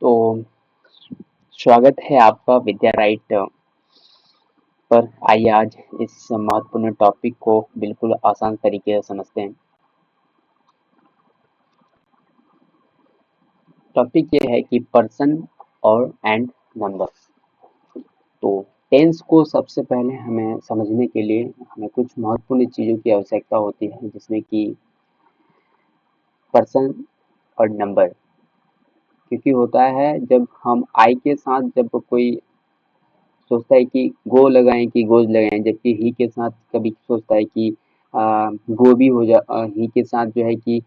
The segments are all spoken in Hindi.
तो स्वागत है आपका विद्या राइट पर। आइए आज इस महत्वपूर्ण टॉपिक को बिल्कुल आसान तरीके से समझते हैं। टॉपिक ये है कि पर्सन और एंड नंबर। तो टेंस को सबसे पहले हमें समझने के लिए हमें कुछ महत्वपूर्ण चीज़ों की आवश्यकता होती है, जिसमें कि पर्सन और नंबर। क्योंकि होता है जब हम आई के साथ जब कोई सोचता है कि गो लगाएं कि गोज लगाएं, जबकि ही के साथ कभी सोचता है कि गो भी हो जा, ही के साथ जो है कि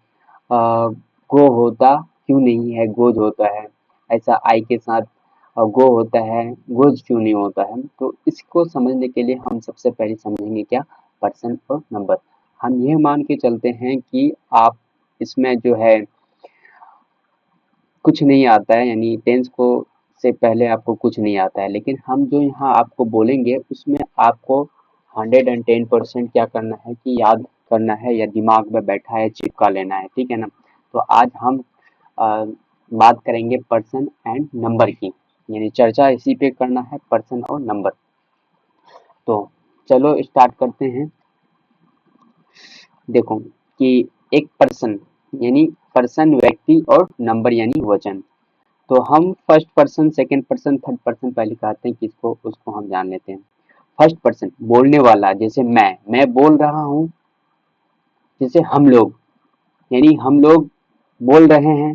गो होता क्यों नहीं है, गोज होता है। ऐसा आई के साथ गो होता है, गोज क्यों नहीं होता है। तो इसको समझने के लिए हम सबसे पहले समझेंगे क्या, पर्सन और नंबर। हम यह मान के चलते हैं कि आप इसमें जो है कुछ नहीं आता है, यानी टेंस को से पहले आपको कुछ नहीं आता है, लेकिन हम जो यहाँ आपको बोलेंगे उसमें आपको 110% क्या करना है कि याद करना है, या दिमाग में बैठा है चिपका लेना है, ठीक है ना। तो आज हम बात करेंगे पर्सन एंड नंबर की, यानी चर्चा इसी पे करना है, पर्सन और नंबर। तो चलो स्टार्ट करते हैं। देखो कि एक पर्सन यानी पर्सन व्यक्ति और नंबर यानी वचन। तो हम first person, second person, third person पहले कहते हैं किसको, उसको हम जान लेते हैं। फर्स्ट पर्सन बोलने वाला, जैसे मैं बोल रहा हूँ। जैसे हम लोग, यानी हम लोग बोल रहे हैं,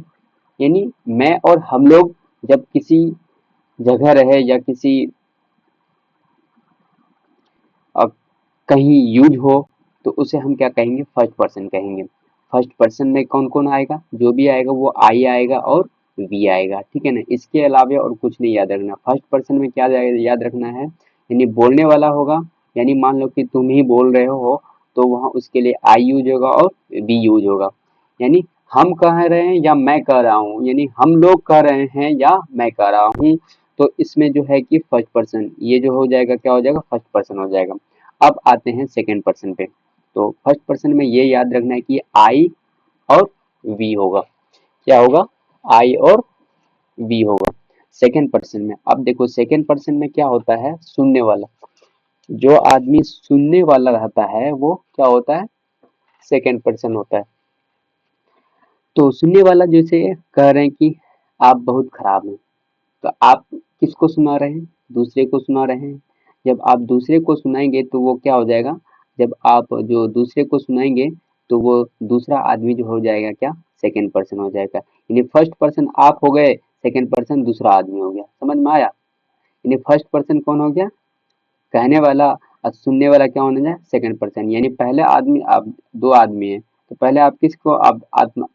यानी मैं और हम लोग जब किसी जगह रहे या किसी अ, कहीं यूज हो तो उसे हम क्या कहेंगे, फर्स्ट पर्सन कहेंगे। फर्स्ट पर्सन में कौन कौन आएगा, जो भी आएगा वो आई आएगा और वी आएगा, ठीक है ना। इसके अलावा और कुछ नहीं याद रखना। फर्स्ट पर्सन में क्या याद रखना है, यानी बोलने वाला होगा, यानी मान लो कि तुम ही बोल रहे हो तो वहां उसके लिए आई यूज होगा और वी यूज होगा। यानी हम कह रहे हैं या मैं कह रहा हूँ, यानी हम लोग कह रहे हैं या मैं कह रहा हूँ। तो इसमें जो है कि फर्स्ट पर्सन ये जो हो जाएगा, क्या हो जाएगा, फर्स्ट पर्सन हो जाएगा। अब आते हैं सेकंड पर्सन पे। तो फर्स्ट पर्सन में ये याद रखना है कि आई और वी होगा। क्या होगा, आई और वी होगा सेकंड पर्सन में। अब देखो सेकंड पर्सन में क्या होता है, सुनने वाला। जो आदमी सुनने वाला रहता है वो क्या होता है, सेकंड पर्सन होता है। तो सुनने वाला जैसे कह रहे हैं कि आप बहुत खराब हैं, तो आप किसको सुना रहे हैं, दूसरे को सुना रहे हैं। जब आप दूसरे को सुनाएंगे तो वो क्या हो जाएगा, जब आप जो दूसरे को सुनाएंगे तो वो दूसरा आदमी जो हो जाएगा क्या, सेकंड पर्सन हो जाएगा। यानी फर्स्ट पर्सन आप हो गए, सेकंड पर्सन दूसरा आदमी हो गया। समझ में आया। यानी फर्स्ट पर्सन कौन हो गया, कहने वाला, और सुनने वाला क्या होना जाए, सेकंड पर्सन। यानी पहले आदमी, आप दो आदमी है तो पहले आप किसको, आप आत्मा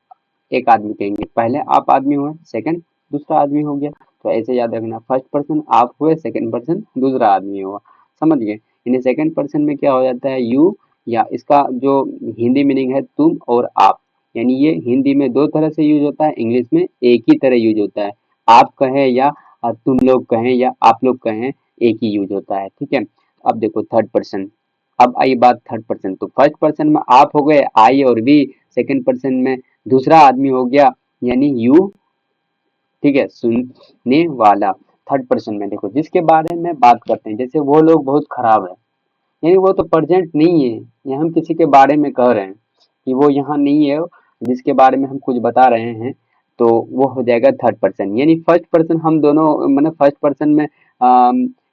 एक आदमी कहेंगे, पहले आप आदमी हुए, सेकंड दूसरा आदमी हो गया। तो ऐसे याद रखना, फर्स्ट पर्सन आप हुए, सेकंड पर्सन दूसरा आदमी हुआ। समझ गए। यानी सेकंड पर्सन में क्या हो जाता है, यू, या इसका जो हिंदी मीनिंग है तुम और आप। यानी ये हिंदी में दो तरह से यूज होता है, इंग्लिश में एक ही तरह यूज होता है। आप कहें या तुम लोग कहें या आप लोग कहें, एक ही यूज होता है, ठीक है। अब देखो थर्ड पर्सन। अब आई बात थर्ड पर्सन। तो फर्स्ट पर्सन में आप हो गए आई और वी, सेकंड पर्सन में दूसरा आदमी हो गया यानी यू, ठीक है, सुनने वाला। थर्ड पर्सन में देखो जिसके बारे में बात करते हैं, जैसे वो लोग बहुत खराब है, यानी वो तो प्रेजेंट नहीं है, ये हम किसी के बारे में कह रहे हैं कि वो यहाँ नहीं है, जिसके बारे में हम कुछ बता रहे हैं, तो वो हो जाएगा थर्ड पर्सन। यानी फर्स्ट पर्सन हम दोनों, मतलब फर्स्ट पर्सन में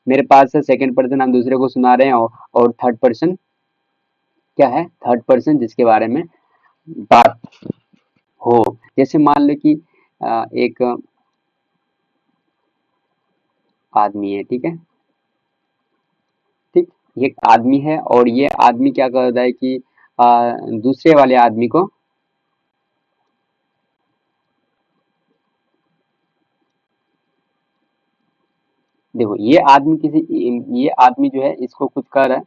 मेरे पास है, सेकंड पर्सन हम दूसरे को सुना रहे हैं, और थर्ड पर्सन क्या है, थर्ड पर्सन जिसके बारे में बात हो। जैसे मान लो कि एक आदमी है, ठीक है, ठीक, ये एक आदमी है और ये आदमी क्या करता है कि दूसरे वाले आदमी को, देखो ये आदमी किसी, ये आदमी जो है इसको कुछ कह रहा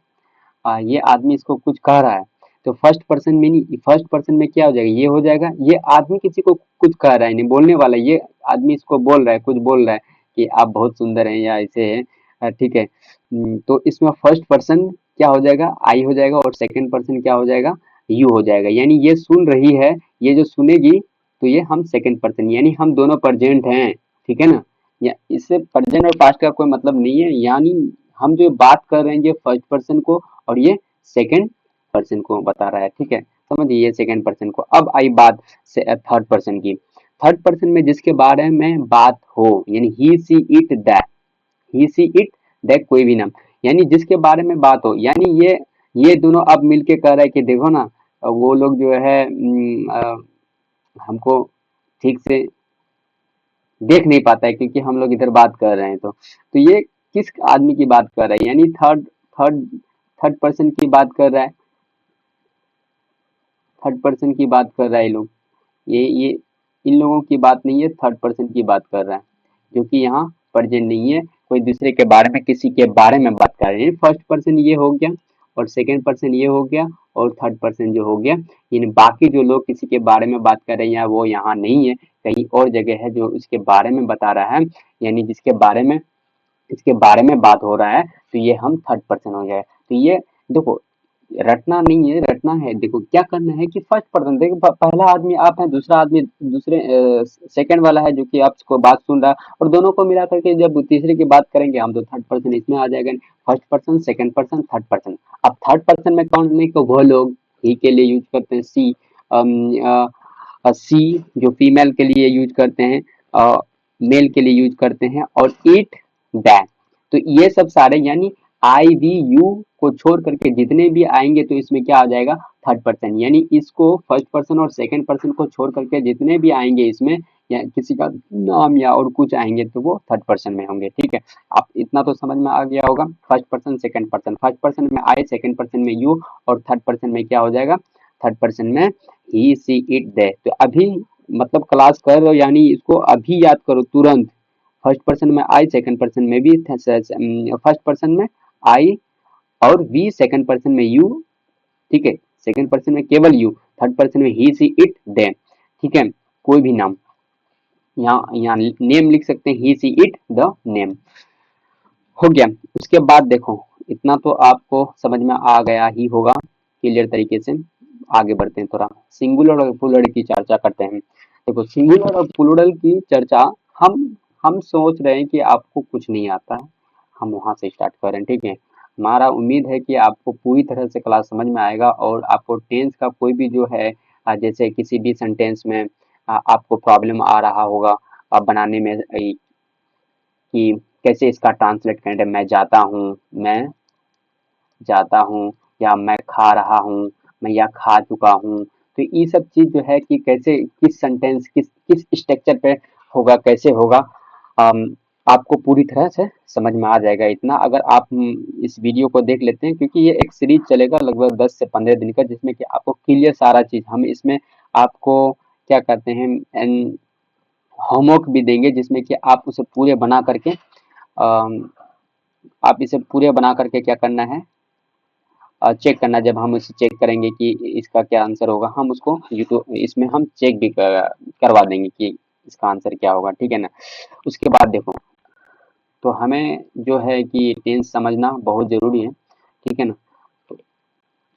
है, ये आदमी इसको कुछ कह रहा है। तो फर्स्ट पर्सन में नहीं, फर्स्ट पर्सन में क्या हो जाएगा, ये हो जाएगा, ये आदमी किसी को कुछ कह रहा है, नहीं बोलने वाला, ये आदमी इसको बोल रहा है, कुछ बोल रहा है कि आप बहुत सुंदर हैं या ऐसे हैं, ठीक है। तो इसमें फर्स्ट पर्सन क्या हो जाएगा, आई हो जाएगा, और सेकंड पर्सन क्या हो जाएगा, यू हो जाएगा। यानी ये सुन रही है, ये जो सुनेगी, तो ये हम सेकंड पर्सन, यानी हम दोनों प्रेजेंट हैं, ठीक है ना। या इससे प्रेजेंट और पास्ट का कोई मतलब नहीं है, यानी हम जो बात कर रहे हैं ये फर्स्ट पर्सन को और ये सेकंड पर्सन को बता रहा है, ठीक है। समझिए, ये सेकंड पर्सन को। अब आई बात से थर्ड पर्सन की। थर्ड पर्सन में जिसके बारे में बात हो, यानी he she it that, he she it that, कोई भी नाम, यानी जिसके बारे में बात हो, यानी ये दोनों अब मिलके कह रहा है कि देखो ना, वो लोग जो है हमको ठीक से देख नहीं पाता है क्योंकि हम लोग इधर बात कर रहे हैं। तो ये किस आदमी की बात कर रहा है, यानी थर्ड थर्ड पर्सन की बात कर रहा है, थर्ड पर्सन की बात कर रहा है। ये लोग, ये इन लोगों की बात नहीं है, थर्ड पर्सन की बात कर रहा है, जो कि यहाँ प्रेजेंट नहीं है, कोई दूसरे के बारे में, किसी के बारे में बात कर रहे हैं। फर्स्ट पर्सन ये हो गया और सेकंड पर्सन ये हो गया और थर्ड पर्सन जो हो गया, यानी बाकी जो लोग किसी के बारे में बात कर रहे हैं वो यहाँ नहीं है, कहीं और जगह है जो उसके बारे में बता रहा है, यानी इसके बारे में बात हो रहा है, तो ये हम थर्ड पर्सन हो जाए। तो ये देखो, रटना नहीं है, रटना है। देखो क्या करना है कि फर्स्ट पर्सन, देखो पहला आदमी आप है, दूसरा आदमी दूसरे सेकंड वाला है जो कि आपको बात सुन रहा है, और दोनों को मिला करके जब तीसरे की बात करेंगे हम तो थर्ड पर्सन इसमें आ जाएगा। First person, second person, third person. अब थर्ड पर्सन में कौन नहीं, को वो लोग ही के लिए यूज करते हैं, सी जो फीमेल के लिए यूज करते हैं, मेल के लिए यूज करते हैं, और इट दैट। तो ये सब सारे, यानी आई वी यू को छोड़ करके जितने भी आएंगे तो इसमें क्या आ जाएगा, थर्ड पर्सन। यानी इसको फर्स्ट पर्सन और सेकंड पर्सन को छोड़ करके जितने भी आएंगे इसमें, या किसी का नाम या और कुछ आएंगे तो वो थर्ड पर्सन में होंगे, ठीक है। आप इतना तो समझ में आ गया होगा। First person, second person, first person में आई, सेकंड पर्सन में यू, और थर्ड पर्सन में क्या हो जाएगा, थर्ड पर्सन में ही सी इट दे। तो अभी मतलब क्लास कर रहे हो, यानी इसको अभी याद करो तुरंत। फर्स्ट पर्सन में आई, सेकंड पर्सन में भी, फर्स्ट पर्सन में आई और वी, सेकंड पर्सन में यू, ठीक है। सेकंड पर्सन में केवल यू, थर्ड पर्सन में ही सी इट दे, ठीक है। कोई भी नाम, यहाँ यहाँ नेम लिख सकते हैं, ही सी इट द नेम, हो गया। उसके बाद देखो, इतना तो आपको समझ में आ गया ही होगा क्लियर तरीके से। आगे बढ़ते हैं, थोड़ा सिंगुलर और प्लूरल की चर्चा करते हैं। देखो, सिंगुलर और प्लूरल की चर्चा, हम सोच रहे हैं कि आपको कुछ नहीं आता है, हम वहां से स्टार्ट कर रहे हैं, ठीक है। हमारा उम्मीद है कि आपको पूरी तरह से क्लास समझ में आएगा, और आपको टेंस का कोई भी जो है जैसे किसी भी सेंटेंस में आपको प्रॉब्लम आ रहा होगा बनाने में, कि कैसे इसका ट्रांसलेट करें, मैं जाता हूँ, मैं जाता हूँ, या मैं खा रहा हूँ, मैं या खा चुका हूँ। तो ये सब चीज जो है कि कैसे, किस सेंटेंस, किस किस स्ट्रक्चर पे होगा, कैसे होगा, अम, आपको पूरी तरह से समझ में आ जाएगा। इतना अगर आप इस वीडियो को देख लेते हैं, क्योंकि ये एक सीरीज चलेगा लगभग 10 से 15 दिन का, जिसमें कि आपको क्लियर सारा चीज, हम इसमें आपको क्या कहते हैं, होमवर्क भी देंगे, जिसमें कि आप उसे पूरे बना करके, आप इसे पूरे बना करके क्या करना है, चेक करना। जब हम उसे चेक करेंगे कि इसका क्या आंसर होगा, हम उसको यूट्यूब इसमें हम चेक भी करवा देंगे कि इसका आंसर क्या होगा, ठीक है ना। उसके बाद देखो, तो हमें जो है कि टेंस समझना बहुत जरूरी है, ठीक है ना। तो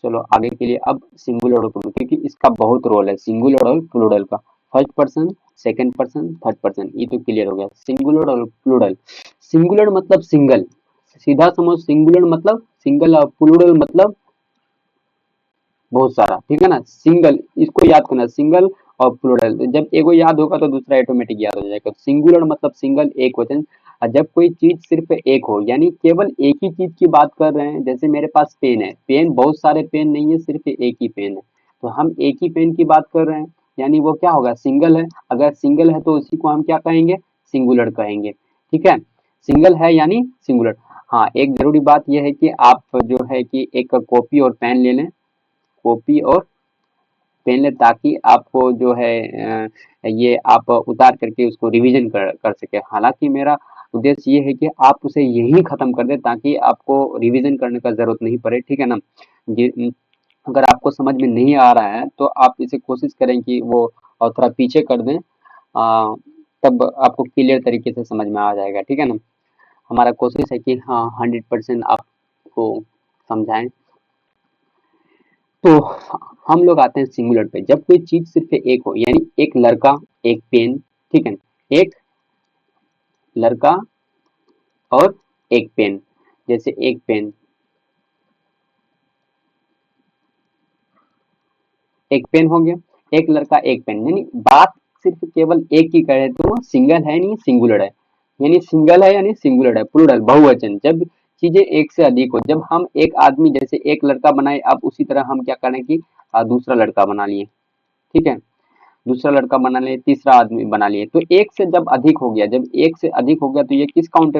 चलो आगे के लिए अब सिंगुलर और प्लूरल, क्योंकि इसका बहुत रोल है सिंगुलर और प्लूरल का। First person, second person, third person, ये तो क्लियर हो गया। सिंगुलर और प्लूरल, सिंगुलर मतलब सिंगल, सीधा समझ, सिंगुलर मतलब सिंगल, और प्लूरल मतलब बहुत सारा, ठीक है ना। सिंगल, इसको याद करना, सिंगल और प्लूरल, जब एगो याद होगा तो दूसरा ऑटोमेटिक याद हो जाएगा। सिंगुलर मतलब सिंगल, एक वचन। और जब कोई चीज सिर्फ एक हो, यानी केवल एक ही चीज की बात कर रहे हैं, जैसे मेरे पास पेन है, पेन बहुत सारे पेन नहीं है, सिर्फ एक ही पेन है, तो हम एक ही पेन की बात कर रहे हैं, यानी वो क्या होगा, सिंगल है। अगर सिंगल है तो उसी को हम क्या कहेंगे, सिंगुलर कहेंगे, ठीक है। सिंगल है यानी सिंगुलर। हाँ, एक जरूरी बात यह है कि आप जो है कि एक कॉपी और पेन ले लें, कॉपी और पेन लें, ताकि आपको जो है ये आप उतार करके उसको रिवीजन कर सके। हालांकि मेरा उद्देश्य ये है कि आप उसे यही खत्म कर दें, ताकि आपको रिवीजन करने का जरूरत नहीं पड़े, ठीक है ना। अगर आपको समझ में नहीं आ रहा है तो आप इसे कोशिश करें कि वो और थोड़ा पीछे कर दें, तब आपको क्लियर तरीके से समझ में आ जाएगा, ठीक है ना। हमारा कोशिश है कि हाँ 100% आपको समझाएं। तो हम लोग आते हैं सिंगुलर पे, जब कोई चीज सिर्फ एक हो, यानी एक लड़का, एक पेन, ठीक है, एक लड़का और एक पेन, जैसे एक पेन, एक पेन हो गया, एक लड़का एक पेन, यानी बात सिर्फ केवल एक की करे तो वो सिंगल है नहीं सिंगुलर है, यानी सिंगल है यानी सिंगुलर है, प्लूरल बहुवचन। जब चीजें एक से अधिक हो, जब हम एक आदमी जैसे एक लड़का बनाए, अब उसी तरह हम क्या करें कि दूसरा लड़का बना लिए, ठीक है, दूसरा लड़का बना लिए, तीसरा आदमी बना लिए, तो एक से जब अधिक हो गया, जब एक से अधिक हो गया तो ये किस काउंट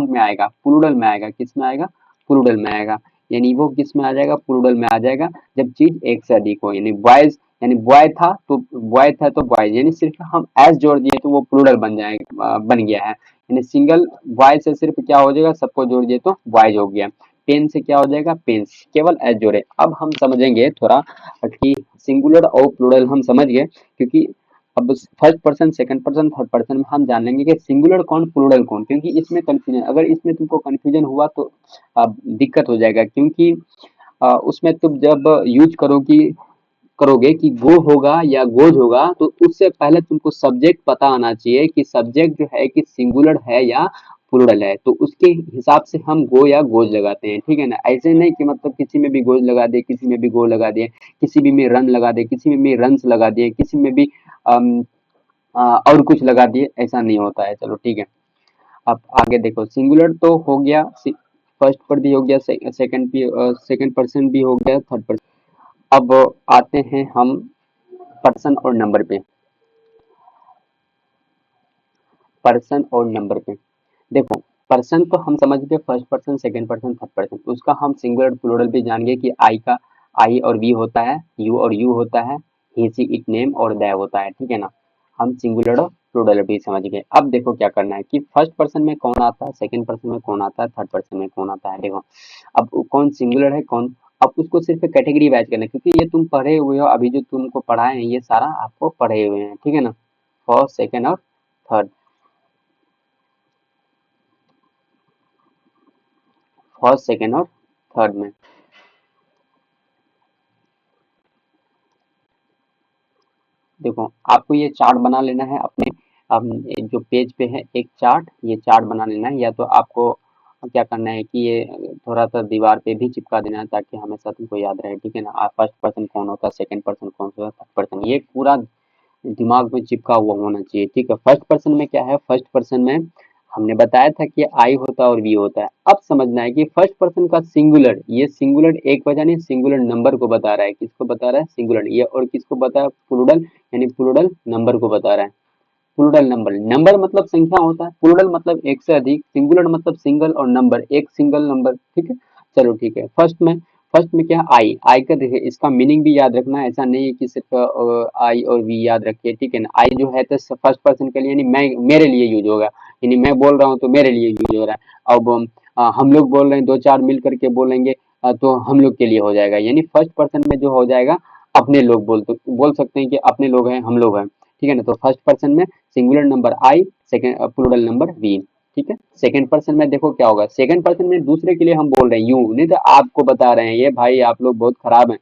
में आएगा, प्लूरल में आएगा, किस में आएगा, प्लूरल में आएगा, यानी वो किस में आ जाएगा, प्लूरल में आ जाएगा, जब चीज एक से अधिक हो, यानी बॉयज, यानी बॉय था तो बॉयज, यानी सिर्फ हम एस जोड़ दिए तो वो प्लूरल बन जाएगा, बन गया है, यानी सिंगल बॉय से सिर्फ क्या हो जाएगा, सबको जोड़ दिए तो बॉयज हो गया, पेन से क्या हो जाएगा, पेन्स, केवल एस जोड़े। अब हम समझेंगे थोड़ा कि सिंगुलर और प्लूरल हम समझ गए, क्योंकि अब first person, second person, third person में हम जान लेंगे कि सिंगुलर कौन, प्लूरल कौन, क्योंकि इसमें कंफ्यूजन, अगर इसमें तुमको कंफ्यूजन हुआ तो दिक्कत हो जाएगा, क्योंकि उसमें तुम जब यूज करोगे कि गो होगा या गोज होगा, तो उससे पहले तुमको सब्जेक्ट पता आना चाहिए कि सब्जेक्ट जो है कि सिंगुलर है या प्लूरल है, तो उसके हिसाब से हम गो या गोज लगाते हैं, ठीक है ना, ऐसे नहीं कि मतलब किसी में भी गोज लगा दे, किसी में भी गो लगा दिए, किसी भी में रन लगा दे, किसी में भी रन्स लगा दिए, किसी में भी अम, और कुछ लगा दिए, ऐसा नहीं होता है। चलो ठीक है, अब आगे देखो, सिंगुलर तो हो गया, फर्स्ट पर भी हो गया, सेकंड भी, सेकंड पर्सन भी हो गया, थर्ड पर्सन। अब आते हैं हम पर्सन और नंबर पे, पर्सन और नंबर पे देखो, पर्सन तो हम समझ गए, first person, second person, third person, उसका हम सिंगुलर प्लूरल भी जान गए कि आई का आई और वी होता है, यू और यू होता है, ही सी इट नेम और दे होता है, ठीक है ना, हम सिंगुलर और प्लूरल भी समझ गए। अब देखो क्या करना है कि फर्स्ट पर्सन में कौन आता है, सेकंड पर्सन में कौन आता है, थर्ड पर्सन में कौन आता है, देखो अब कौन सिंगुलर है कौन, अब उसको सिर्फ कैटेगरी वाइज करना है, क्योंकि ये तुम पढ़े हुए हो, अभी जो तुमको पढ़ाए हैं ये सारा आपको पढ़े हुए हैं, ठीक है ना, फर्स्ट सेकंड और थर्ड, फर्स्ट सेकंड और थर्ड में देखो, आपको ये चार्ट बना लेना है अपने जो पेज पे है, एक चार्ट, ये चार्ट बना लेना है, या तो आपको क्या करना है कि ये थोड़ा सा दीवार पे भी चिपका देना है ताकि हमेशा तुमको याद रहे, ठीक है ना, आप फर्स्ट पर्सन कौन होता है, सेकंड पर्सन कौन होता है, थर्ड पर्सन, ये पूरा दिमाग में चिपका हुआ होना चाहिए, ठीक है। फर्स्ट पर्सन में क्या है, फर्स्ट पर्सन में हमने बताया था कि आई होता है और वी होता है। अब समझना है कि फर्स्ट पर्सन का सिंगुलर, ये सिंगुलर एक वजह नहीं, सिंगुलर नंबर को बता रहा है, किसको बता रहा है, सिंगुलर, ये और किसको बता रहा है, प्लूरल, यानी प्लूरल नंबर को बता रहा है, प्लूरल नंबर, नंबर मतलब संख्या होता है, प्लूरल मतलब एक से अधिक, सिंगुलर मतलब सिंगल और नंबर एक सिंगल नंबर, ठीक है। चलो ठीक है, फर्स्ट में क्या, आई, आई का देखिए इसका मीनिंग भी याद रखना है, ऐसा नहीं है कि सिर्फ आई और वी याद रखिए, ठीक है ना, आई जो है तो फर्स्ट पर्सन के लिए, यानी मैं, मेरे लिए यूज होगा, यानी मैं बोल रहा हूँ तो मेरे लिए यूज हो रहा है, अब हम लोग बोल रहे हैं, दो चार मिल करके बोलेंगे तो हम लोग के लिए हो जाएगा, यानी फर्स्ट पर्सन में जो हो जाएगा, अपने लोग बोल सकते हैं कि अपने लोग हैं, हम लोग हैं, ठीक है ना, तो फर्स्ट पर्सन में singular number I, second plural number we, ठीक है। सेकंड पर्सन में देखो क्या होगा, सेकंड पर्सन में दूसरे के लिए हम बोल रहे हैं यू, नहीं तो आपको बता रहे हैं ये भाई आप लोग बहुत खराब हैं,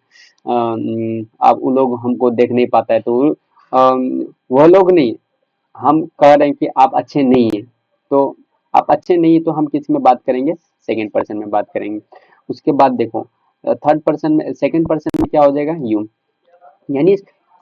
आप वो लोग हमको देख नहीं पाता है, तो वो लोग नहीं, हम कह रहे हैं कि आप अच्छे नहीं हैं, तो आप अच्छे नहीं है तो हम किस में बात करेंगे, सेकंड पर्सन में बात करेंगे। उसके बाद देखो थर्ड पर्सन में, सेकंड पर्सन में क्या हो जाएगा, यू, यानी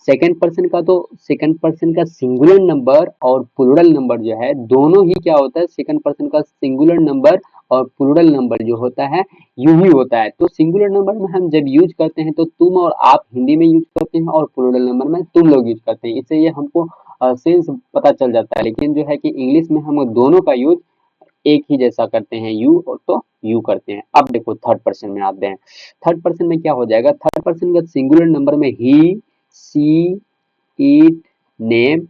सेकंड पर्सन का सिंगुलर नंबर और प्लूरल नंबर जो है, दोनों ही क्या होता है, सेकंड पर्सन का सिंगुलर नंबर और प्लूरल नंबर जो होता है यू ही होता है। तो सिंगुलर नंबर में हम जब यूज करते हैं तो तुम और आप हिंदी में यूज करते हैं, और प्लूरल नंबर में तुम लोग यूज करते हैं, इससे ये हमको सेंस पता चल जाता है, लेकिन जो है कि इंग्लिश में हम दोनों का यूज एक ही जैसा करते हैं, यू और तो यू करते हैं। अब देखो थर्ड पर्सन में आते हैं, थर्ड पर्सन में क्या हो जाएगा, थर्ड पर्सन का सिंगुलर नंबर में ही, सी, इट, नेम,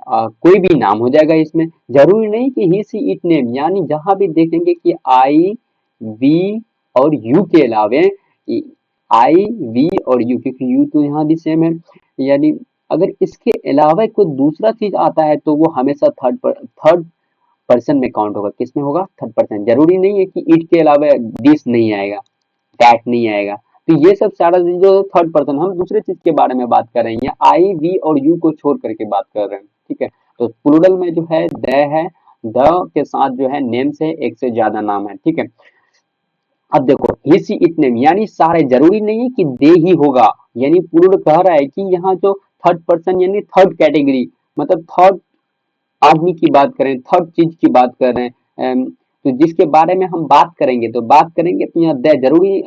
कोई भी नाम हो जाएगा इसमें, जरूरी नहीं कि ही सी इट नेम, यानी जहां भी देखेंगे कि आई, वी और यू के अलावे, आई, वी और यू, क्योंकि यू तो यहाँ भी सेम है, यानी अगर इसके अलावा कोई दूसरा चीज आता है तो वो हमेशा थर्ड पर्सन में काउंट होगा, किसमें होगा, थर्ड पर्सन, जरूरी नहीं है कि इट के अलावा दिस नहीं आएगा, दैट नहीं आएगा, तो ये सब सारा जो थर्ड पर्सन, हम दूसरे चीज के बारे में बात कर रहे हैं, आई, वी और यू को छोड़ करके बात कर रहे हैं, ठीक है। तो प्लूरल में जो है दे है, द के साथ जो है नेम से एक से ज्यादा नाम है, ठीक है। अब देखो ही सी इट नेम, यानी सारे, जरूरी नहीं है कि दे ही होगा, यानी पूर्ण कह रहा है कि यहाँ जो थर्ड पर्सन यानी थर्ड कैटेगरी, मतलब थर्ड आदमी की बात करें, थर्ड चीज की बात कर रहे हैं, तो जिसके बारे में हम बात करेंगे तो यहाँ दे जरूरी,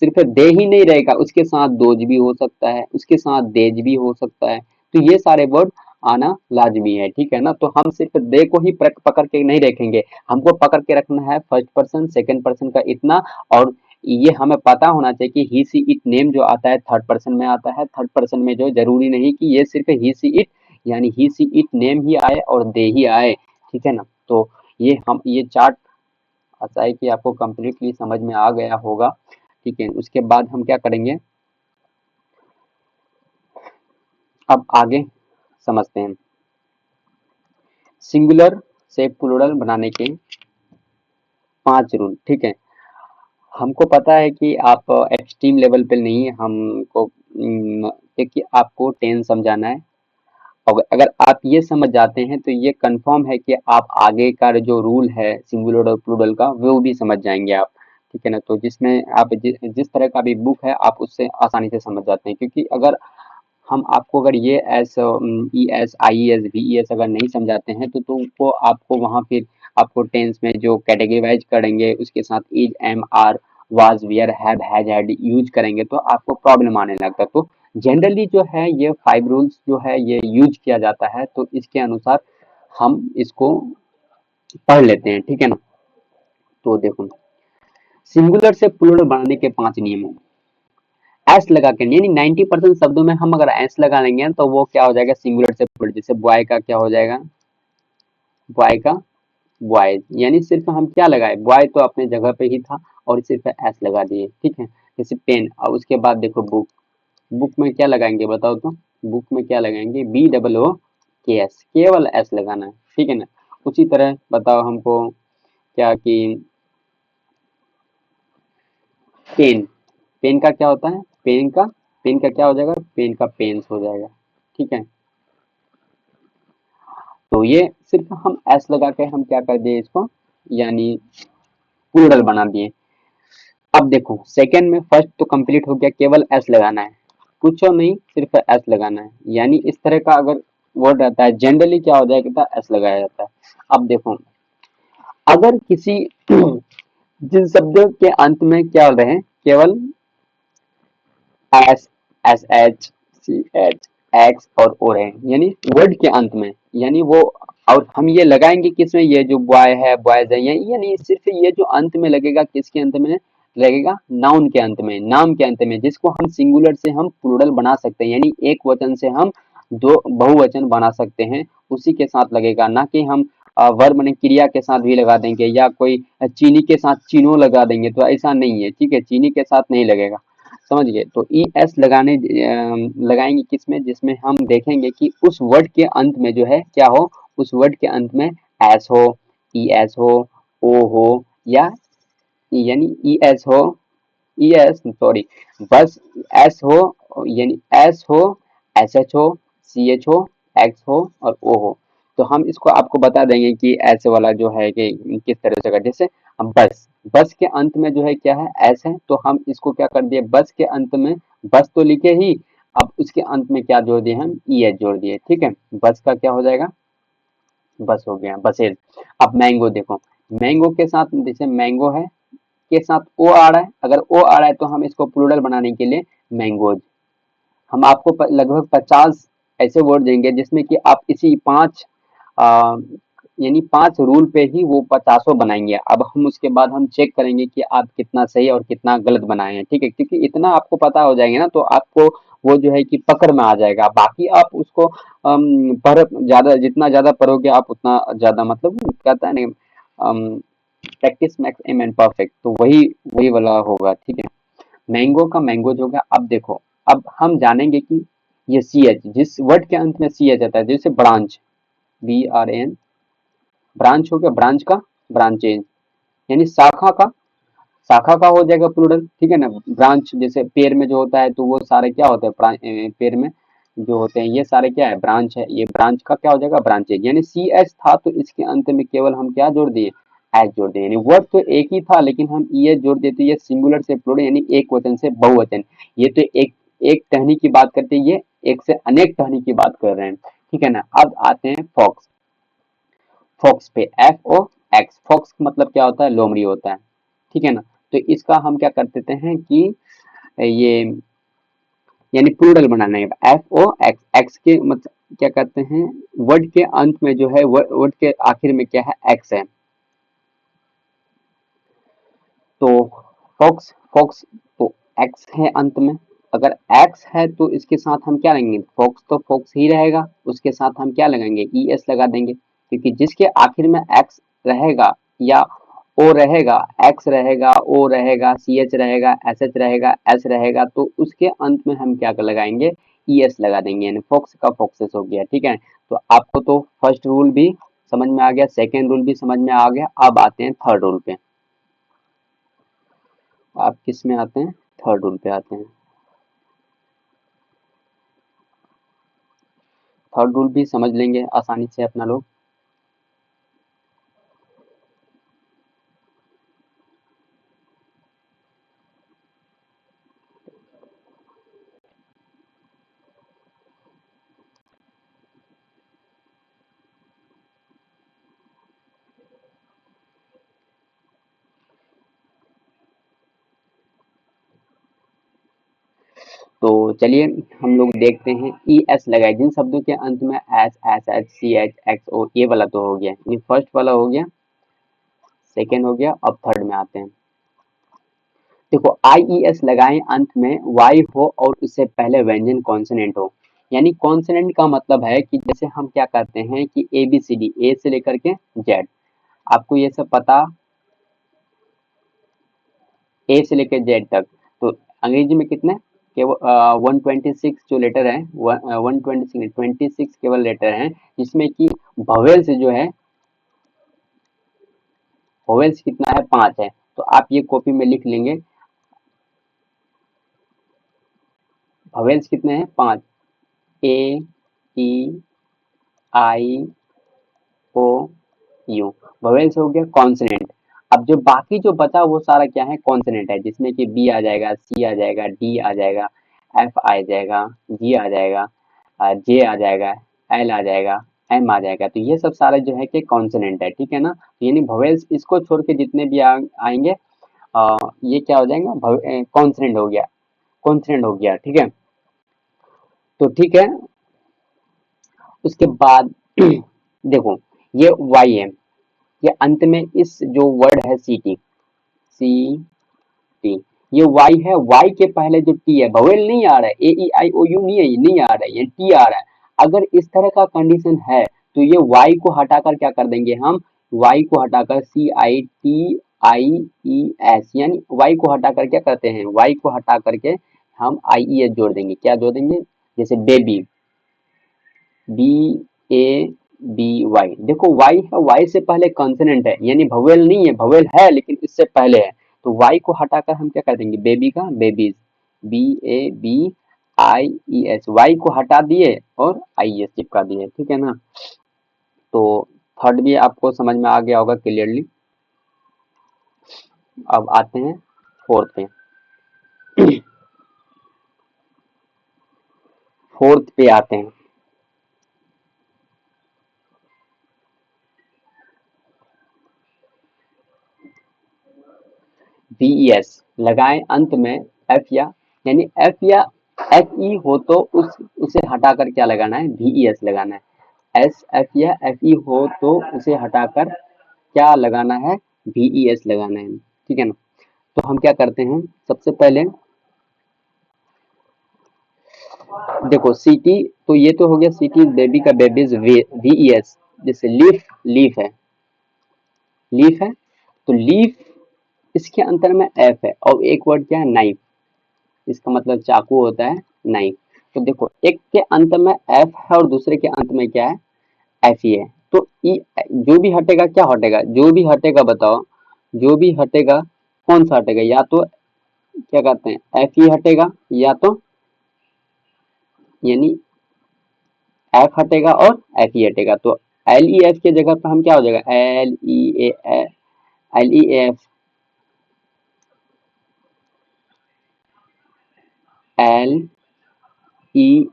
सिर्फ दे ही नहीं रहेगा, उसके साथ दोज भी हो सकता है, उसके साथ देज भी हो सकता है, तो ये सारे वर्ड आना लाजमी है, ठीक है ना। तो हम सिर्फ दे को ही पकड़ के नहीं रखेंगे, हमको पकड़ के रखना है फर्स्ट पर्सन सेकंड पर्सन का इतना, और ये हमें पता होना चाहिए कि ही सी इट नेम जो आता है थर्ड पर्सन में आता है, थर्ड पर्सन में जो जरूरी नहीं कि ये सिर्फ ही सी इट यानी ही सी इट नेम ही आए और दे ही आए, ठीक है ना। तो ये चार्ट आशा है कि आपको कंप्लीटली समझ में आ गया होगा, ठीक है। उसके बाद हम क्या करेंगे, अब आगे समझते हैं सिंगुलर से प्लूरल बनाने के 5 रूल, ठीक है। हमको पता है कि आप एक्सट्रीम लेवल पे नहीं है, हमको देखिए आपको टेंस समझाना है, और अगर आप ये समझ जाते हैं तो ये कंफर्म है कि आप आगे का जो रूल है सिंगुलर और प्लूरल का वो भी समझ जाएंगे आप, ठीक है ना। तो जिसमें आप जिस तरह का भी बुक है आप उससे आसानी से समझ जाते हैं, क्योंकि अगर हम आपको अगर ये S E S I S V E S अगर नहीं समझाते हैं तो वो आपको वहाँ फिर आपको टेंस में जो कैटेगराइज करेंगे उसके साथ is am are was were have has had use करेंगे तो आपको प्रॉब्लम आने लगता है। तो जनरली जो है ये 5 रूल्स जो है ये यूज किया जाता है, तो इसके अनुसार हम इसको पढ़ लेते हैं, ठीक है ना। तो देखो सिंगुलर से प्लूरल बनाने के 5 नियम हैं। एस लगा के, यानी 90% शब्दों में हम अगर एस लगा लेंगे तो वो क्या हो जाएगा सिंगुलर से प्लूरल, जैसे बॉय का क्या हो जाएगा, बॉय का बॉयज, यानी सिर्फ हम क्या लगाए, बॉय तो अपने जगह पे ही था और सिर्फ एस लगा दिए, ठीक है। जैसे पेन, और उसके बाद देखो बुक, बुक में क्या लगाएंगे बताओ तो, बुक में क्या लगाएंगे, बी डबल ओ के एस, केवल एस लगाना है, ठीक है ना। उसी तरह बताओ हमको क्या कि पेन, पेन का क्या होता है, पेन का क्या हो जाएगा, पेन का पेन्स हो जाएगा, ठीक है। तो ये सिर्फ हम एस लगा के हम क्या कर दिए इसको, यानी प्लूरल बना दिए। अब देखो सेकंड में फर्स्ट तो कंप्लीट हो गया, केवल एस लगाना है, कुछ और नहीं सिर्फ एस लगाना है, यानी इस तरह का अगर वर्ड रहता है जनरली क्या हो जाएगा एस लगाया जाता है। अब देखो अगर किसी जिन शब्दों के अंत में क्या रहे, केवल S, S H, C H, X और ओ रहे, यानी वर्ड के अंत में, यानी वो, और हम ये लगाएंगे किसमें, ये जो बॉय है बॉयज है, यानी सिर्फ ये जो अंत में लगेगा, किसके अंत में लगेगा, नाउन के अंत में, नाम के अंत में, जिसको हम सिंगुलर से हम प्लूरल बना सकते हैं, यानी एक वचन से हम दो बहुवचन बना सकते हैं, उसी के साथ लगेगा, ना कि हम वर्ब माने क्रिया के साथ भी लगा देंगे, या कोई चीनी के साथ चीनो लगा देंगे, तो ऐसा नहीं है, ठीक है, चीनी के साथ नहीं लगेगा, समझ गए। तो ई एस लगाएंगे किसमें, जिसमें हम देखेंगे कि उस वर्ड के अंत में जो है क्या हो, उस वर्ड के अंत में एस हो, ई एस हो, ओ हो, या यानी ई एस हो, ई एस सॉरी, बस एस हो, यानी एस हो, एस एच हो, सी एच हो, एक्स हो और ओ हो। तो हम इसको आपको बता देंगे कि ऐसे वाला जो है कि किस तरह से कर, जैसे हम बस, बस के अंत में जो है क्या है एस है, तो हम इसको क्या कर दिए, बस के अंत में बस तो लिखे ही, अब उसके अंत में क्या जोड़ दिए हम, ई एच जोड़ दिए, ठीक है। बस का क्या हो जाएगा, बस हो गया बसेज। अब मैंगो देखो, मैंगो के साथ जैसे मैंगो है के साथ ओ आ रहा है, अगर ओ आ रहा है तो हम इसको प्लूरल बनाने के लिए मैंगोज, हम आपको लगभग 50 ऐसे वर्ड देंगे जिसमें कि आप इसी 5 यानी 5 रूल पे ही वो 50 बनाएंगे। अब हम उसके बाद हम चेक करेंगे कि आप कितना सही और कितना गलत बनाए हैं, ठीक है, क्योंकि इतना आपको पता हो जाएंगे ना तो आपको वो जो है कि पकड़ में आ जाएगा, बाकी आप उसको पर ज्यादा, जितना ज्यादा पढ़ोगे आप उतना ज्यादा, मतलब कहता है नहीं practice makes M and perfect, तो वही वही वाला होगा, ठीक है। मैंगो का मैंगोज हो गया। अब देखो अब हम जानेंगे कि ये सी एच, जिस वर्ड के अंत में सी एच आता है, जैसे branch, B R N, branch हो गया, ब्रांच का ब्रांचेज, यानी शाखा का हो जाएगा प्लूरल, ठीक है ना। ब्रांच जैसे पेड़ में जो होता है तो वो सारे क्या होते हैं पेड़ में जो होते हैं ये सारे क्या है, ब्रांच है, ये ब्रांच का क्या हो जाएगा, ब्रांचेज। यानी सी एच था तो इसके अंत में केवल हम क्या जोड़ दिए, एच जोड़ दिए। यानी वर्ड तो एक ही था लेकिन हम ई एच जोड़ दिए तो ये सिंगुलर से प्लूरल यानी एक वचन से बहुवचन। ये तो एक एक टहनी की बात करते हैं, ये एक से अनेक टहनी की बात कर रहे हैं, ठीक है ना। अब आते हैं फॉक्स। फॉक्स पे एफ ओ एक्स, फॉक्स मतलब क्या होता है, लोमड़ी होता है, ठीक है ना। तो इसका हम क्या कर देते हैं कि ये यानी प्लूरल बनाना है, एफ ओ एक्स, एक्स के मतलब क्या करते हैं, वर्ड के अंत में जो है, वर्ड के आखिर में क्या है, एक्स है। तो फॉक्स, फॉक्स तो एक्स है अंत में, अगर एक्स है तो इसके साथ हम क्या लेंगे, फॉक्स तो फॉक्स ही रहेगा, उसके साथ हम क्या लगाएंगे, ई एस लगा देंगे, क्योंकि जिसके आखिर में एक्स रहेगा या ओ रहेगा, एक्स रहेगा, ओ रहेगा, सी एच रहेगा, एस एच रहेगा, एस रहेगा, तो उसके अंत में हम क्या लगाएंगे, ई एस लगा देंगे, यानी फॉक्स का फॉक्सेस हो गया, ठीक है। तो आपको तो फर्स्ट रूल भी समझ में आ गया, सेकेंड रूल भी समझ में आ गया। अब आते हैं थर्ड रूल पे। आप किस में आते हैं, थर्ड रूल पे आते हैं। थर्ड रूल भी समझ लेंगे आसानी से अपना लोग। तो चलिए हम लोग देखते हैं, ई एस लगाए जिन शब्दों के अंत में S, S H, C H, X O, ये वाला तो हो गया, ये फर्स्ट वाला हो गया, सेकेंड हो गया। अब थर्ड में आते हैं। देखो आई ई एस लगाएं अंत में वाई हो और उससे पहले व्यंजन कॉन्सोनेंट हो। यानी कॉन्सोनेंट का मतलब है कि जैसे हम क्या करते हैं कि ए बी सी डी, ए से लेकर के जेड, आपको ये सब पता, ए से लेकर जेड तक। तो अंग्रेजी में कितने, केवल 126 जो लेटर है, 126, 26 केवल लेटर हैं, जिसमें कि वोवेल्स जो है, वोवेल्स कितना है, 5 है। तो आप ये कॉपी में लिख लेंगे, वोवेल्स कितने हैं, 5, ए, ई, आई, ओ, यू, वोवेल्स हो गया कॉन्सोनेंट। अब जो बाकी जो बचा वो सारा क्या है, कॉन्सोनेंट है, जिसमें कि बी आ जाएगा, सी आ जाएगा, डी आ जाएगा, एफ आ जाएगा, जी आ जाएगा, जे आ जाएगा, एल आ जाएगा, एम आ जाएगा। तो ये सब सारे जो है कि कॉन्सोनेंट है, ठीक है ना। तो यानी वोवेल्स इसको छोड़ के जितने भी आएंगे, ये क्या हो जाएगा, कॉन्सोनेंट हो गया, कॉन्सोनेंट हो गया, ठीक है। तो ठीक है, उसके बाद देखो ये वाई है, ये अंत में इस जो वर्ड है सी टी, सी टी, ये वाई है, वाई के पहले जो टी है, वोवेल नहीं आ रहा है, ए ई आई ओ यू नहीं है, नहीं आ रहा है, ये टी आ रहा है। अगर इस तरह का कंडीशन है तो ये वाई को हटाकर क्या कर देंगे हम, वाई को हटाकर C I T I E S, यानी वाई को हटाकर क्या करते हैं, वाई को हटा करके हम आई ई एस जोड़ देंगे, क्या जोड़ देंगे, जैसे baby, B A B Y. देखो वाई है, वाई से पहले कॉन्सोनेंट है, यानी वोवेल नहीं है, वोवेल है लेकिन इससे पहले है। तो वाई को हटाकर हम क्या कर देंगे, बेबी का babies, B A B I E S, Y को हटा दिए और आई एस चिपका दिए, ठीक है ना। तो थर्ड भी आपको समझ में आ गया होगा क्लियरली। अब आते हैं फोर्थ पे। फोर्थ पे आते हैं। वीईएस लगाएं अंत में एफ यानी एफ या एफ ई हो तो उसे हटाकर क्या लगाना है, वीईएस लगाना है। एस एफ या एफ ई हो तो उसे हटाकर क्या लगाना है, वीईएस लगाना है, ठीक है ना। तो हम क्या करते हैं, सबसे पहले देखो सीटी, तो ये तो हो गया सिटी बेबी का बेबीज, वीईएस, जैसे लीफ, लीफ है, लीफ है, तो लीफ इसके अंतर में एफ है, और एक वर्ड क्या है, नाइफ, इसका मतलब चाकू होता है, नाइफ। तो देखो एक के अंत में एफ है और दूसरे के अंत में क्या है, एफ ही है। तो ई जो भी हटेगा क्या हटेगा, जो भी हटेगा बताओ, जो भी हटेगा कौन सा हटेगा, या तो क्या कहते हैं एफ ही हटेगा, या तो यानी एफ हटेगा और एफ ई हटेगा, तो एल ई एफ की जगह पे हम क्या हो जाएगा, L E F, L E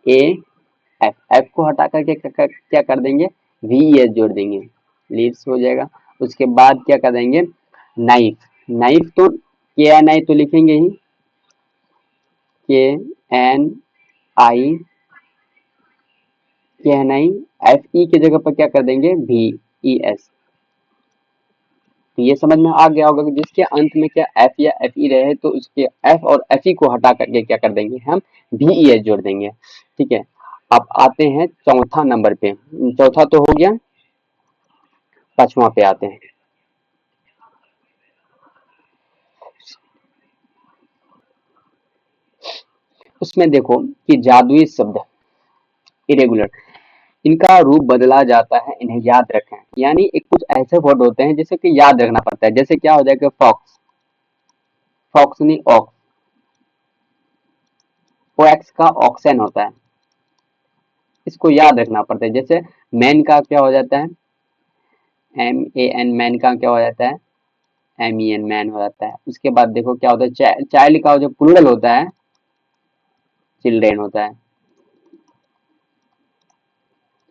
A F, F को हटा करके क्या कर देंगे, वी एस जोड़ देंगे, लीव्स हो जाएगा। उसके बाद क्या कर देंगे, नाइफ, नाइफ तो के एन आई तो लिखेंगे ही, के एन आई, के एन आई, एफ ई की जगह पर क्या कर देंगे, भी ई एस। तो ये समझ में आ गया होगा कि जिसके अंत में क्या एफ या एफ ई रहे तो उसके एफ और एफ ई को हटा करके क्या कर देंगे, हम भी ई एस जोड़ देंगे। ठीक है, अब आते हैं चौथा नंबर पे, चौथा तो हो गया, पांचवा पे आते हैं। उसमें देखो कि जादुई शब्द, इरेगुलर, इनका रूप बदला जाता है, इन्हें याद रखें। यानी एक कुछ ऐसे वर्ड होते हैं जिसे कि याद रखना पड़ता है, जैसे क्या हो जाएगा, फॉक्स, फॉक्स नहीं ऑक्स, ओएक्स का ऑक्सन होता है, इसको याद रखना पड़ता है। जैसे मैन का क्या हो जाता है, एम ए एन, मैन का क्या हो जाता है, एम ई एन, मैन हो जाता है। उसके बाद देखो क्या होता है, चाइल्ड का जो प्लूरल होता है, चिल्ड्रेन होता है।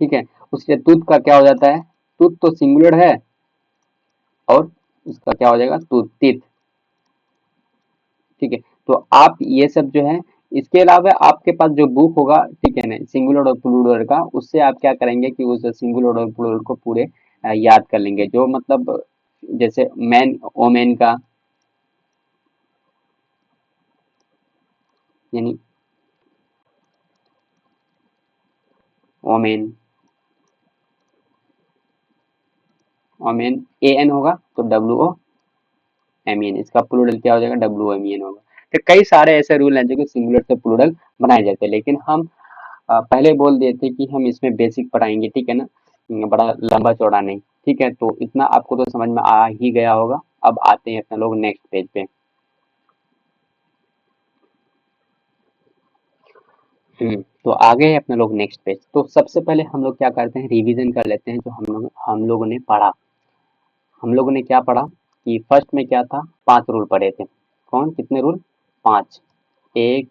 ठीक है, उसके टूथ का क्या हो जाता है, टूथ तो सिंगुलर है, और उसका क्या हो जाएगा, टूथ, टीथ। ठीक है, तो आप ये सब जो है, इसके अलावा आपके पास जो बुक होगा, ठीक है ना, सिंगुलर और प्लूरल का, उससे आप क्या करेंगे कि उस सिंगुलर और प्लूरल को पूरे याद कर लेंगे, जो मतलब जैसे मैन, ओमेन का, यानी ओमेन, ओमेन ए एन होगा तो डब्ल्यू ओ एम एन, इसका प्लूरल क्या हो जाएगा, डब्ल्यू एम एन होगा। तो कई सारे ऐसे रूल हैं जो कि सिंगुलर से प्लूरल बनाए जाते हैं, लेकिन हम पहले बोल दिए थे कि हम इसमें बेसिक पढ़ाएंगे, ठीक है ना, बड़ा लंबा चौड़ा नहीं। ठीक है, तो इतना आपको तो समझ में आ ही गया होगा। अब आते हैं अपने लोग नेक्स्ट पेज पे। तो आ गए अपने लोग नेक्स्ट पेज। तो सबसे पहले हम लोग क्या करते हैं, रिवीजन कर लेते हैं जो हम लोगों ने पढ़ा। हम लोगों ने क्या पढ़ा कि फर्स्ट में क्या था, 5 रूल पढ़े थे। कौन, कितने रूल, 5, 1,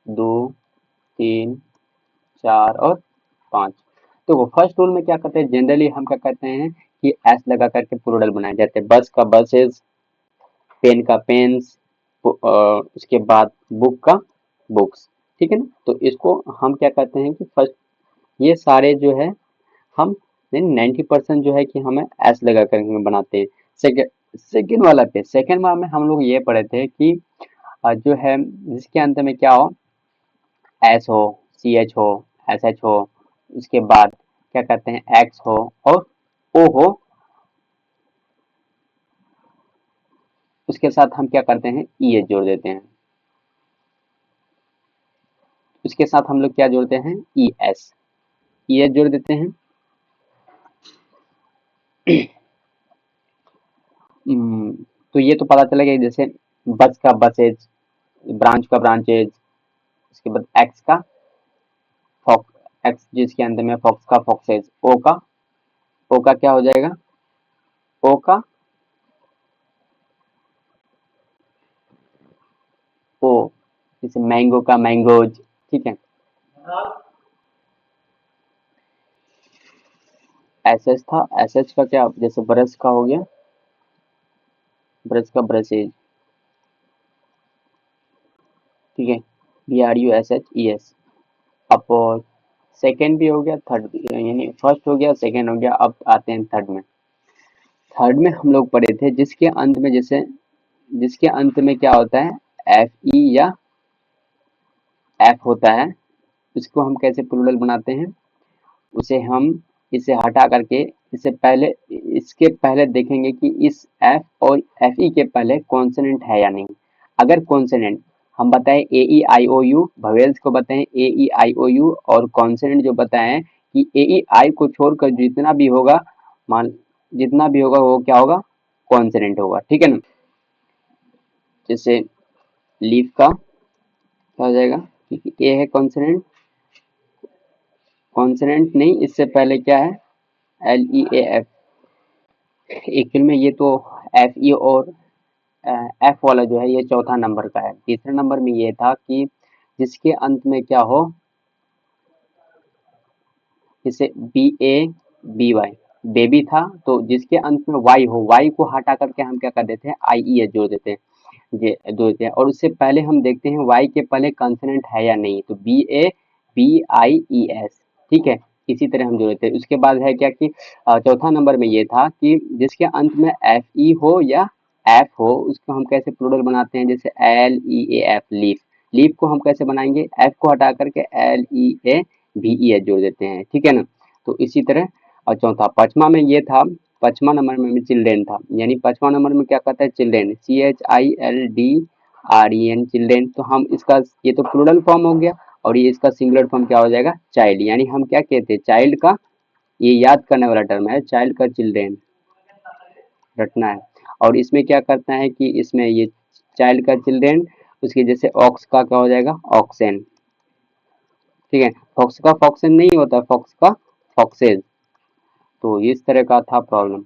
2, 3, 4 और 5। तो वो फर्स्ट रूल में क्या करते हैं, जनरली हम क्या करते हैं कि एस लगा करके प्लूरल बनाए जाते हैं। बस का बसेस, पेन का पेन्स, उसके बाद बुक का बुक्स। ठीक है ना, तो इसको हम क्या करते हैं कि फर्स्ट ये सारे जो है हम 90% जो है कि हमें एस लगा करके बनाते हैं। सेकेंड, सेकेंड वाला पे, सेकेंड वाला में हम लोग ये पढ़े थे कि जो है जिसके अंत में क्या हो, एस हो, सी एच हो, एस एच हो, उसके बाद क्या कहते हैं, एक्स हो और ओ हो, उसके साथ हम क्या करते हैं, ई एच जोड़ देते हैं। उसके साथ हम लोग क्या जोड़ते हैं, ई एस, ई एच जोड़ देते हैं। तो ये तो पता चला गया, जैसे बस का बसेज, ब्रांच का ब्रांचेज, उसके बाद एक्स का फॉक्स, एक्स जिसके अंदर में फॉक्स का फॉक्सेज, ओ का क्या हो जाएगा, ओ का ओ, जैसे मैंगो का मैंगोज। ठीक है, एस एच था, एस एच का क्या, जैसे ब्रश का हो गया, ब्रश का ब्रशेज। ठीक है, B R U S H E S. अब सेकेंड भी हो गया, थर्ड भी, यानी फर्स्ट हो गया, सेकेंड हो गया, अब आते हैं थर्ड में। थर्ड में हम लोग पढ़े थे जिसके अंत में, जैसे जिसके अंत में क्या होता है, एफ ई या एफ होता है, उसको हम कैसे प्लूरल बनाते हैं, उसे हम इसे हटा करके, इससे पहले, इसके पहले देखेंगे कि इस एफ और एफ ई के पहले कॉन्सोनेंट है या नहीं। अगर कॉन्सोनेंट हम बताएं, ए ई आई ओ यू, वोवेल्स को बताएं ए ई आई ओ यू, और कॉन्सोनेंट जो बताएं कि ए ई आई को छोड़कर जितना भी होगा, मान जितना भी होगा वो क्या होगा, कॉन्सोनेंट होगा। ठीक है ना, जैसे लीफ का क्या हो जाएगा, क्योंकि ए है कॉन्सोनेंट, कॉन्सोनेंट नहीं, इससे पहले क्या है, LEAF। एक्चुअल में ये तो FE और एफ वाला जो है ये चौथा नंबर का है। तीसरे नंबर में ये था कि जिसके अंत में क्या हो, जैसे BABY बेबी था, तो जिसके अंत में Y हो, Y को हटा करके हम क्या कर देते हैं, IES जोड़ देते हैं, ये जोड़ देते हैं। और उससे पहले हम देखते हैं Y के पहले कंसोनेंट है या नहीं, तो BABIES, ठीक है, इसी तरह हम जोड़ देते हैं। उसके बाद है क्या कि चौथा नंबर में ये था कि जिसके अंत में FE हो या F हो, उसको हम कैसे प्लूरल बनाते हैं, जैसे LEAF लीफ। लीफ को हम कैसे बनाएंगे, F को हटा करके LEAVES जोड़ देते हैं, ठीक है ना। तो इसी तरह और चौथा पांचवा में ये था, पांचवा नंबर में चिल्ड्रेन था, यानी पांचवा नंबर में क्या कहता है, चिल्ड्रेन, CHILDREN चिल्ड्रेन। तो हम इसका, ये तो प्लूरल फॉर्म हो गया, और ये इसका सिंगुलर फॉर्म क्या हो जाएगा, चाइल्ड। यानी हम क्या कहते हैं, चाइल्ड का, ये याद करने वाला टर्म है, चाइल्ड का चिल्ड्रेन रटना है। और इसमें क्या करता है कि इसमें ये चाइल्ड का चिल्ड्रेन, उसके जैसे ऑक्स का क्या हो जाएगा, ऑक्सेन, ठीक है। फॉक्स का फॉक्सेन नहीं होता, फॉक्स का फॉक्सेज। तो इस तरह का था प्रॉब्लम।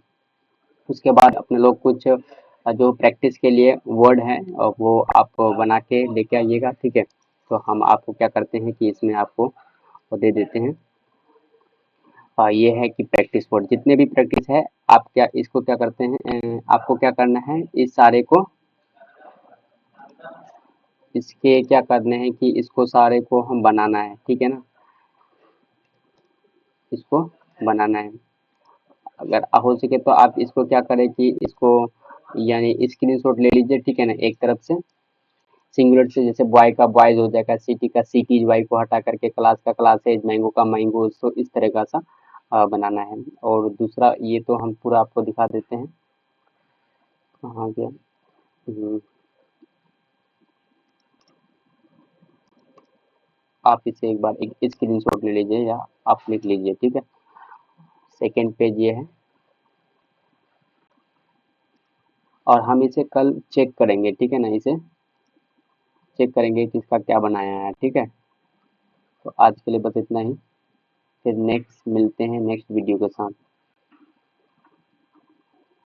उसके बाद अपने लोग कुछ जो प्रैक्टिस के लिए वर्ड हैं वो आप बना के लेके आइएगा, ठीक है। तो हम आपको क्या करते हैं कि इसमें आपको वो दे देते हैं। ये है कि प्रैक्टिस वर्ड, जितने भी प्रैक्टिस है, आप क्या इसको क्या करते हैं, आपको क्या करना है, इस सारे को, इसके क्या करने हैं कि इसको सारे को हम बनाना है, ठीक है ना, इसको बनाना है। अगर हो सके तो आप इसको क्या करें कि इसको यानी स्क्रीनशॉट ले लीजिए, ठीक है ना, एक तरफ से सिंगुलर से, जैसे बॉय का बॉयज हो जाएगा, सिटी का सिटीज, वाई को हटा करके क्लास का क्लासेज, मैंगो का मैंगो, तो इस तरह का सा बनाना है। और दूसरा ये तो हम पूरा आपको दिखा देते हैं, कहाँ गया, आप इसे एक बार एक स्क्रीनशॉट ले लीजिए या आप लिख लीजिए, ठीक है। सेकेंड पेज ये है, और हम इसे कल चेक करेंगे, ठीक है ना, इसे चेक करेंगे कि इसका क्या बनाया है, ठीक है। तो आज के लिए बस इतना ही, फिर नेक्स्ट मिलते हैं नेक्स्ट वीडियो के साथ।